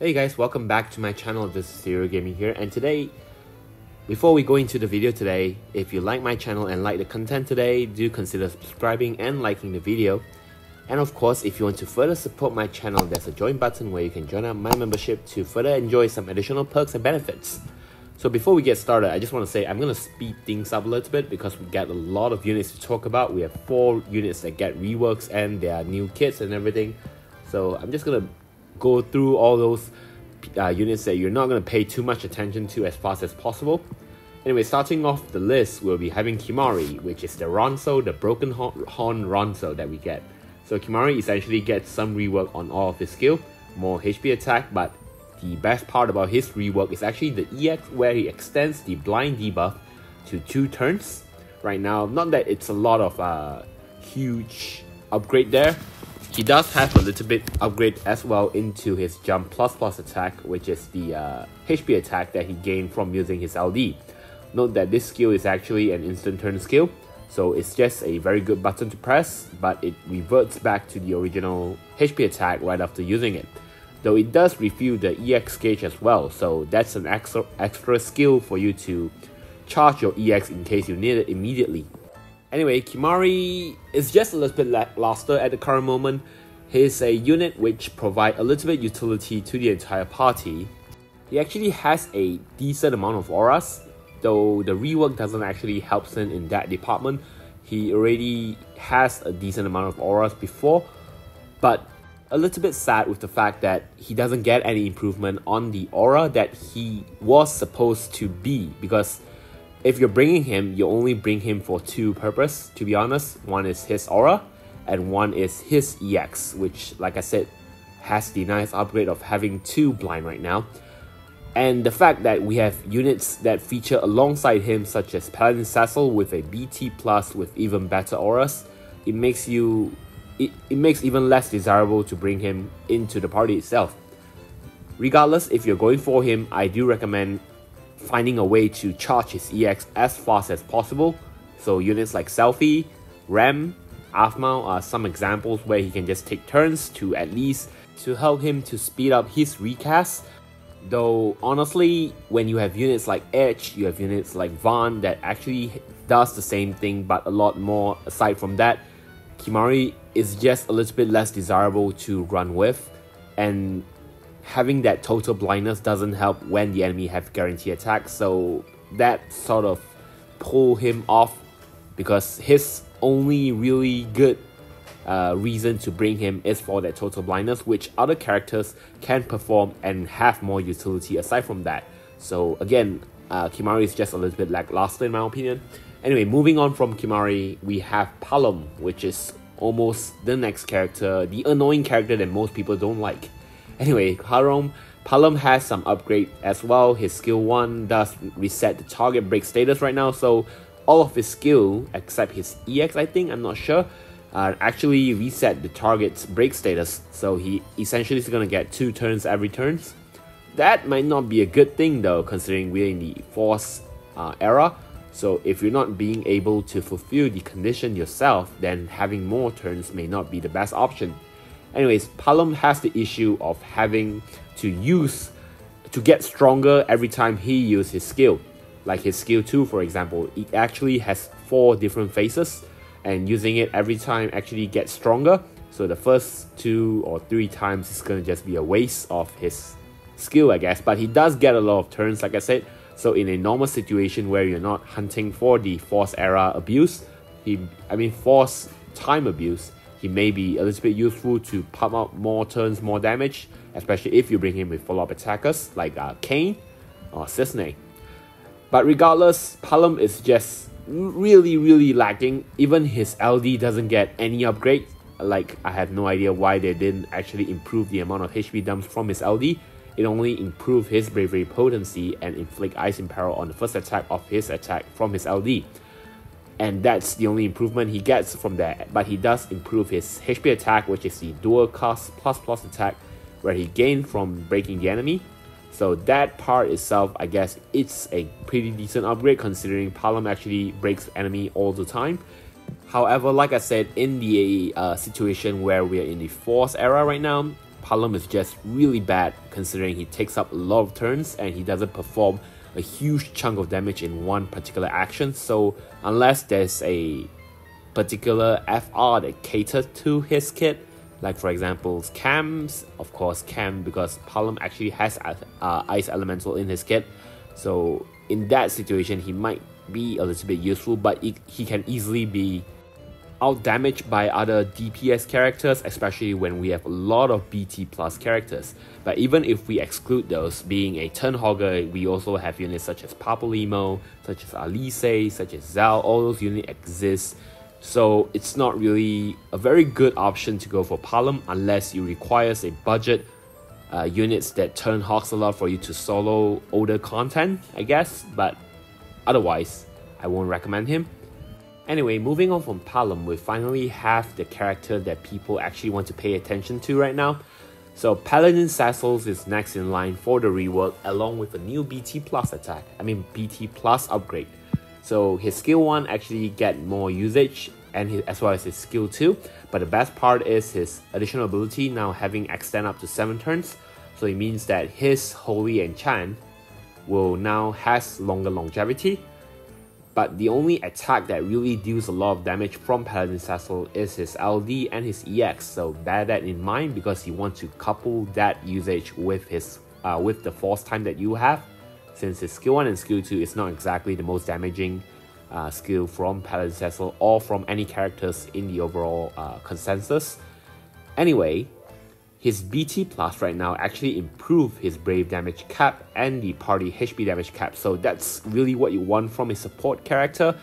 Hey guys, welcome back to my channel. This is Serial Gaming here, and today, before we go into the video today, if you like my channel and like the content today, do consider subscribing and liking the video. And of course, if you want to further support my channel, there's a join button where you can join up my membership to further enjoy some additional perks and benefits. So before we get started, I just want to say I'm going to speed things up a little bit because we got a lot of units to talk about. We have 4 units that get reworks and there are new kits and everything. So I'm just going to go through all those units that you're not going to pay too much attention to as fast as possible. Anyway, starting off the list, we'll be having Kimahri, which is the Ronso, the Broken Horn Ronso that we get. So Kimahri essentially gets some rework on all of his skill, more HP attack, but the best part about his rework is actually the EX, where he extends the blind debuff to 2 turns. Right now, not that it's a lot of huge upgrade there. He does have a little bit upgrade as well into his jump plus attack, which is the HP attack that he gained from using his LD. Note that this skill is actually an instant turn skill, so it's just a very good button to press, but it reverts back to the original HP attack right after using it. Though it does refill the EX gauge as well, so that's an extra skill for you to charge your EX in case you need it immediately. Anyway, Kimahri is just a little bit lackluster at the current moment. He's a unit which provides a little bit utility to the entire party. He actually has a decent amount of auras, though the rework doesn't actually help him in that department. He already has a decent amount of auras before, but a little bit sad with the fact that he doesn't get any improvement on the aura that he was supposed to be, because if you're bringing him, you only bring him for 2 purposes, to be honest. One is his aura, and one is his EX, which, like I said, has the nice upgrade of having 2 blind right now. And the fact that we have units that feature alongside him, such as Paladin Cecil with a BT plus with even better auras, it makes even less desirable to bring him into the party itself. Regardless, if you're going for him, I do recommend finding a way to charge his EX as fast as possible. So units like Selfie, Ram, Afmao are some examples where he can just take turns to at least to help him to speed up his recast. Though honestly, when you have units like Edge, you have units like Vaughn that actually does the same thing but a lot more. Aside from that, Kimahri is just a little bit less desirable to run with, and having that total blindness doesn't help when the enemy have guarantee attack, so that sort of pull him off, because his only really good reason to bring him is for that total blindness, which other characters can perform and have more utility aside from that. So again, Kimahri is just a little bit lackluster in my opinion. Anyway, moving on from Kimahri, we have Palom, which is almost the next character, the annoying character that most people don't like. Anyway, Palom has some upgrade as well. His skill 1 does reset the target break status right now, so all of his skill, except his EX I think, I'm not sure, actually reset the target's break status, so he essentially is going to get 2 turns every turn. That might not be a good thing though, considering we're in the Force era, so if you're not being able to fulfill the condition yourself, then having more turns may not be the best option. Anyways, Palom has the issue of having to get stronger every time he uses his skill. Like his skill 2 for example, it actually has 4 different phases, and using it every time actually gets stronger. So the first 2 or 3 times is going to just be a waste of his skill I guess, but he does get a lot of turns like I said. So in a normal situation where you're not hunting for the Force era abuse, Force time abuse, he may be a little bit useful to pump out more turns, more damage, especially if you bring him with follow-up attackers like Kane or Cisne. But regardless, Palom is just really lacking. Even his LD doesn't get any upgrade. Like, I have no idea why they didn't actually improve the amount of HP dumps from his LD. It only improved his bravery potency and inflict ice imperil on the first attack of his attack from his LD. And that's the only improvement he gets from that. But he does improve his HP attack, which is the dual cast plus attack, where he gained from breaking the enemy. So that part itself, I guess it's a pretty decent upgrade considering Palom actually breaks enemy all the time. However, like I said, in the situation where we are in the Force era right now, Palom is just really bad considering he takes up a lot of turns and he doesn't perform a huge chunk of damage in one particular action. So unless there's a particular FR that caters to his kit, like for example Cam's, of course Cam, because Palom actually has Ice Elemental in his kit, so in that situation he might be a little bit useful, but he can easily be out-damaged by other DPS characters, especially when we have a lot of BT plus characters. But even if we exclude those, being a turn hogger, we also have units such as Papalymo, such as Alice, such as Zal. All those units exist, so it's not really a very good option to go for Palom unless you requires a budget units that turn hogs a lot for you to solo older content, I guess, but otherwise I won't recommend him. Anyway, moving on from Palom, we finally have the character that people actually want to pay attention to right now. So Paladin Cecil is next in line for the rework, along with a new BT plus attack, BT plus upgrade. So his skill 1 actually get more usage, and as well as his skill 2, but the best part is his additional ability now having extend up to 7 turns, so it means that his Holy Enchant will now has longer longevity. But the only attack that really deals a lot of damage from Paladin Cecil is his LD and his EX, so bear that in mind because you want to couple that usage with his with the force time that you have, since his skill 1 and skill 2 is not exactly the most damaging skill from Paladin Cecil or from any characters in the overall consensus. Anyway, his BT plus right now actually improve his Brave damage cap and the party HP damage cap, so that's really what you want from a support character.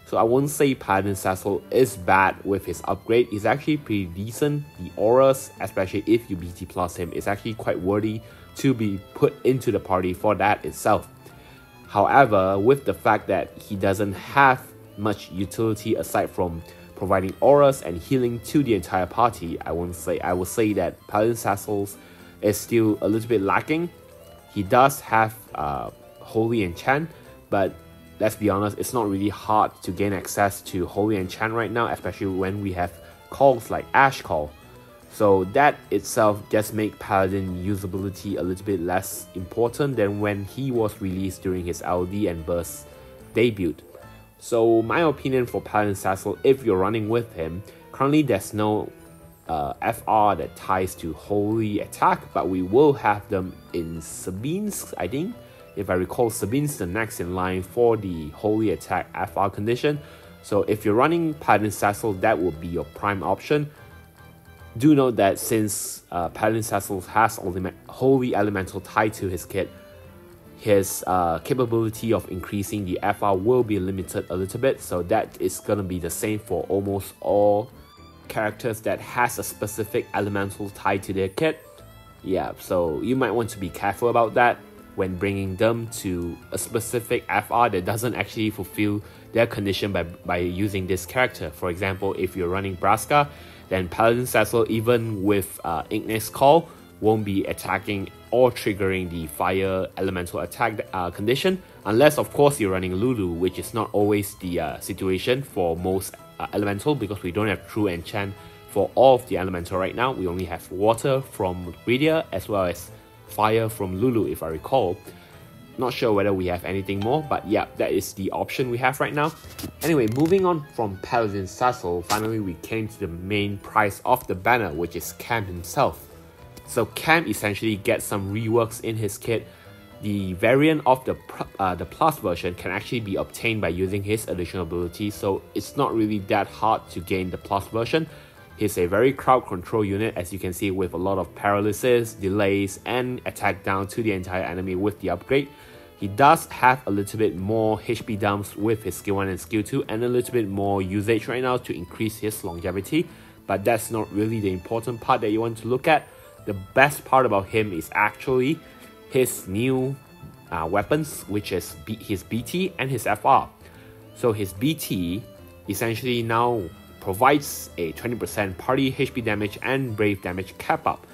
So I won't say Paladin Cecil is bad with his upgrade, he's actually pretty decent. The auras, especially if you BT plus him, is actually quite worthy to be put into the party for that itself. However, with the fact that he doesn't have much utility aside from providing auras and healing to the entire party, I would say that Paladin Cecil is still a little bit lacking. He does have Holy Enchant, but let's be honest, it's not really hard to gain access to Holy Enchant right now, especially when we have calls like Ash Call. So that itself just makes Paladin usability a little bit less important than when he was released during his LD and Burst debut. So my opinion for Paladin Cecil, if you're running with him, currently there's no FR that ties to Holy Attack, but we will have them in Sabine's, I think. If I recall, Sabine's the next in line for the Holy Attack FR condition. So if you're running Paladin Cecil, that would be your prime option. Do note that since Paladin Cecil has Holy Elemental tied to his kit, his capability of increasing the FR will be limited a little bit, so that is going to be the same for almost all characters that has a specific elemental tied to their kit. Yeah, so you might want to be careful about that when bringing them to a specific FR that doesn't actually fulfill their condition by using this character. For example, if you're running Braska, then Paladin Cecil, even with Ignis Call, won't be attacking or triggering the fire elemental attack condition, unless of course you're running Lulu, which is not always the situation for most elemental, because we don't have true enchant for all of the elemental right now. We only have water from Rydia as well as fire from Lulu, if I recall. Not sure whether we have anything more, but yeah, that is the option we have right now. Anyway, moving on from Paladin Cecil, finally we came to the main prize of the banner, which is Cam himself. So Cam essentially gets some reworks in his kit. The variant of the plus version can actually be obtained by using his additional ability, so it's not really that hard to gain the plus version. He's a very crowd control unit, as you can see, with a lot of paralysis, delays, and attack down to the entire enemy with the upgrade. He does have a little bit more HP dumps with his skill 1 and skill 2, and a little bit more usage right now to increase his longevity, but that's not really the important part that you want to look at. The best part about him is actually his new weapons, which is his BT and his FR. So his BT essentially now provides a 20% party HP damage and Brave damage cap up,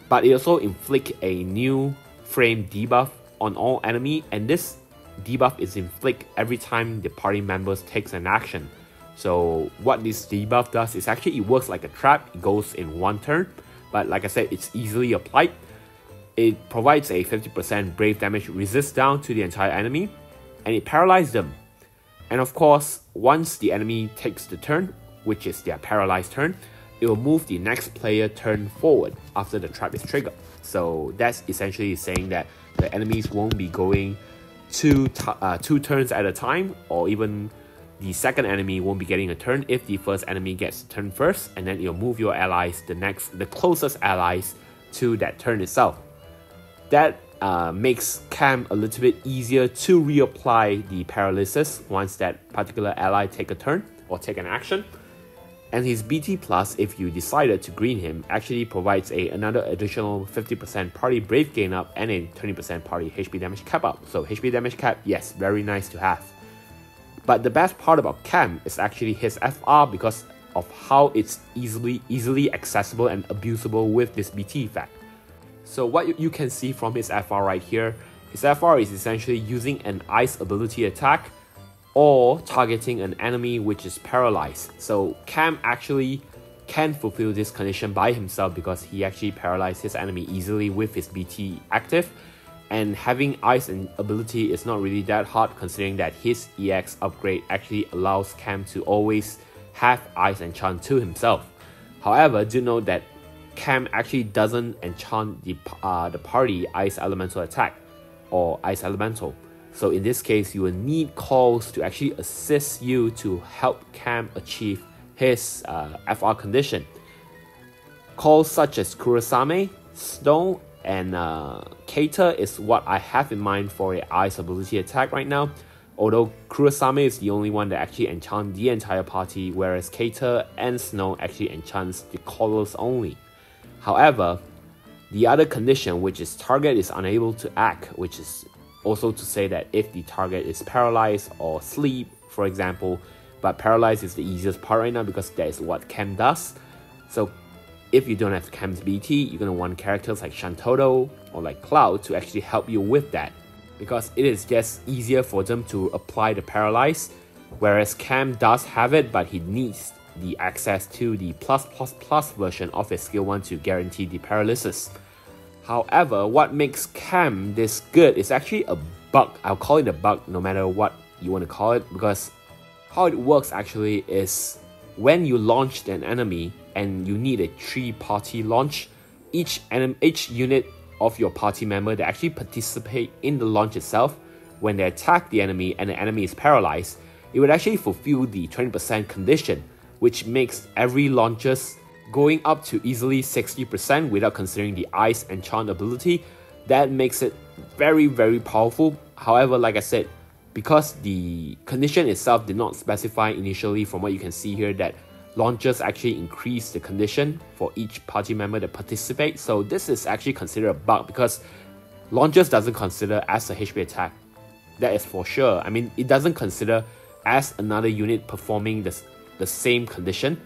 but it also inflicts a new frame debuff on all enemy, and this debuff is inflicted every time the party members takes an action. So what this debuff does is actually it works like a trap. It goes in one turn, but like I said, it's easily applied. It provides a 50% brave damage resist down to the entire enemy, and it paralyzes them. And of course, once the enemy takes the turn, which is their paralyzed turn, it will move the next player turn forward after the trap is triggered. So that's essentially saying that the enemies won't be going two turns at a time, or even the second enemy won't be getting a turn if the first enemy gets a turn first, and then you'll move your allies, the closest allies to that turn itself. That makes Cam a little bit easier to reapply the paralysis once that particular ally take a turn or take an action. And his BT plus, if you decided to green him, actually provides another additional 50% party brave gain up and a 20% party HP damage cap up. So HP damage cap, yes, very nice to have. But the best part about Cam is actually his FR, because of how it's easily accessible and abusable with this BT effect. So what you can see from his FR right here, his FR is essentially using an ice ability attack or targeting an enemy which is paralyzed. So Cam actually can fulfill this condition by himself because he actually paralyzed his enemy easily with his BT active. And having ice and ability is not really that hard, considering that his EX upgrade actually allows Cam to always have ice enchant to himself. However, do note that Cam actually doesn't enchant the party ice elemental attack or ice elemental. So in this case, you will need calls to actually assist you to help Cam achieve his FR condition. Calls such as Kurasame, Snow, and Keita is what I have in mind for an ice ability attack right now. Although Kurasame is the only one that actually enchants the entire party, whereas Keita and Snow actually enchants the callers only. However, the other condition, which is target is unable to act, which is also to say that if the target is paralyzed or sleep, for example, but paralyzed is the easiest part right now because that is what Cam does. So if you don't have Cam's BT, you're going to want characters like Shantoto or like Cloud to actually help you with that, because it is just easier for them to apply the paralyze, whereas Cam does have it, but he needs the access to the plus version of his skill 1 to guarantee the paralysis. However, what makes Cam this good is actually a bug. I'll call it a bug no matter what you want to call it, because how it works actually is when you launch an enemy and you need a 3-party launch, each unit of your party member that actually participate in the launch itself, when they attack the enemy and the enemy is paralyzed, it would actually fulfill the 20% condition, which makes every launches going up to easily 60% without considering the ice enchant ability. That makes it very, very powerful. However, like I said, because the condition itself did not specify initially, from what you can see here, that launchers actually increase the condition for each party member that participates. So this is actually considered a bug, because launchers doesn't consider as a HP attack. That is for sure. I mean, it doesn't consider as another unit performing the same condition,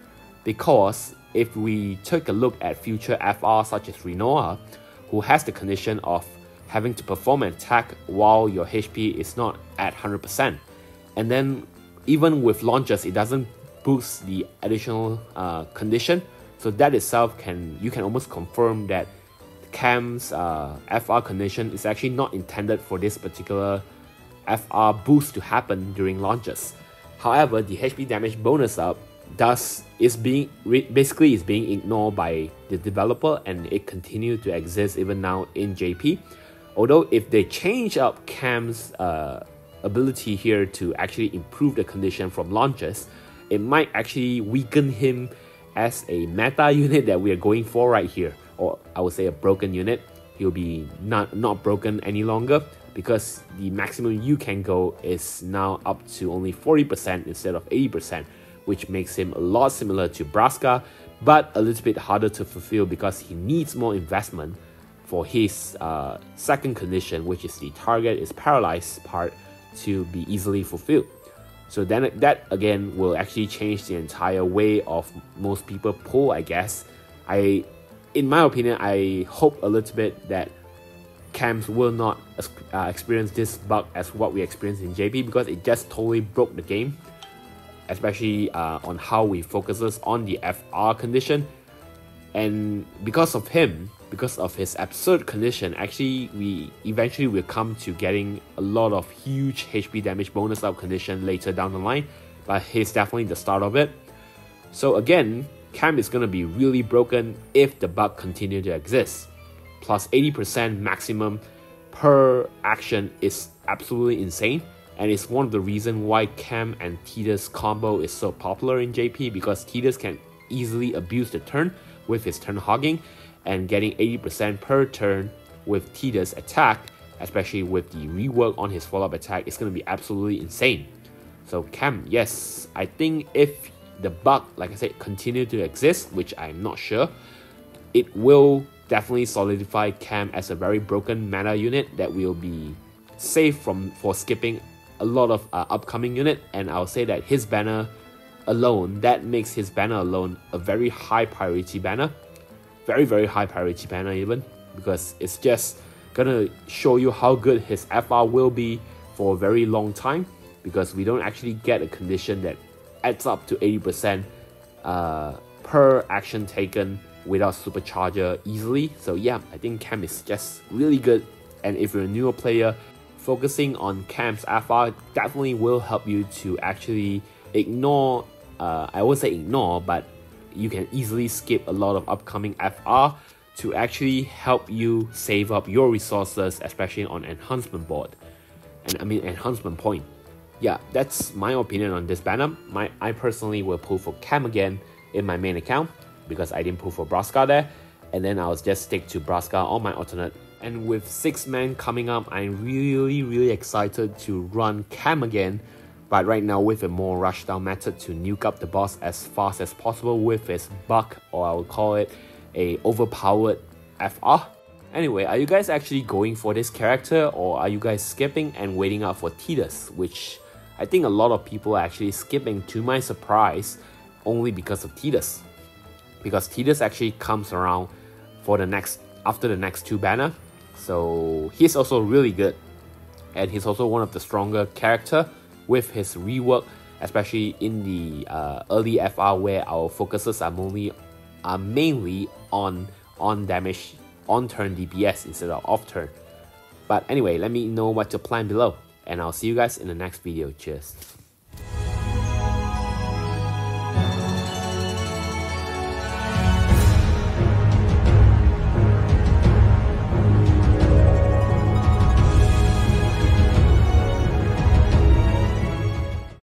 because if we take a look at future FR such as Rinoa, who has the condition of having to perform an attack while your HP is not at 100%, and then even with launchers, it doesn't boost the additional condition. So that itself you can almost confirm that Cam's FR condition is actually not intended for this particular FR boost to happen during launches. However, the HP damage bonus up is being ignored by the developer, and it continues to exist even now in JP. Although if they change up Cam's ability here to actually improve the condition from launches, it might actually weaken him as a meta unit that we are going for right here, or I would say a broken unit. He'll be not broken any longer, because the maximum you can go is now up to only 40% instead of 80%, which makes him a lot similar to Braska, but a little bit harder to fulfill because he needs more investment for his second condition, which is the target is paralyzed part, to be easily fulfilled. So then that again will actually change the entire way of most people pull, I guess. In my opinion, I hope a little bit that Camps will not experience this bug as what we experienced in JP, because it just totally broke the game, especially on how we focuses on the FR condition. And because of him, because of his absurd condition, actually we eventually will come to getting a lot of huge HP damage bonus up condition later down the line, but he's definitely the start of it. So again, Cam is going to be really broken if the bug continue to exist. Plus 80% maximum per action is absolutely insane, and it's one of the reasons why Cam and Tidus combo is so popular in JP, because Tidus can easily abuse the turn with his turn hogging, and getting 80% per turn with Tidus attack, especially with the rework on his follow-up attack, is going to be absolutely insane. So Cam, yes, I think if the bug, like I said, continue to exist, which I'm not sure, it will definitely solidify Cam as a very broken meta unit that will be safe for skipping a lot of upcoming unit. And I'll say that his banner alone, that makes his banner alone a very high priority banner, very high priority banner even, because it's just gonna show you how good his FR will be for a very long time, because we don't actually get a condition that adds up to 80% per action taken without supercharger easily. So yeah, I think Cam is just really good, and if you're a newer player, focusing on Cam's FR definitely will help you to actually ignore, I won't say ignore, but you can easily skip a lot of upcoming FR to actually help you save up your resources, especially on enhancement board, and I mean enhancement point. Yeah, that's my opinion on this banner. I personally will pull for Cam again in my main account, because I didn't pull for Braska there, and then I'll just stick to Braska on my alternate. And with 6-man coming up, I'm really excited to run Cam again, but right now with a more rushdown method to nuke up the boss as fast as possible with his bug, or I would call it a overpowered FR. Anyway, are you guys actually going for this character, or are you guys skipping and waiting out for Tidus, which I think a lot of people are actually skipping, to my surprise, only because of Tidus. Because Tidus actually comes around for after the next 2 banner, so he's also really good, and he's also one of the stronger character with his rework, especially in the early FR, where our focuses are mainly on damage on turn DPS instead of off turn. But anyway, let me know what your plan below, and I'll see you guys in the next video. Cheers.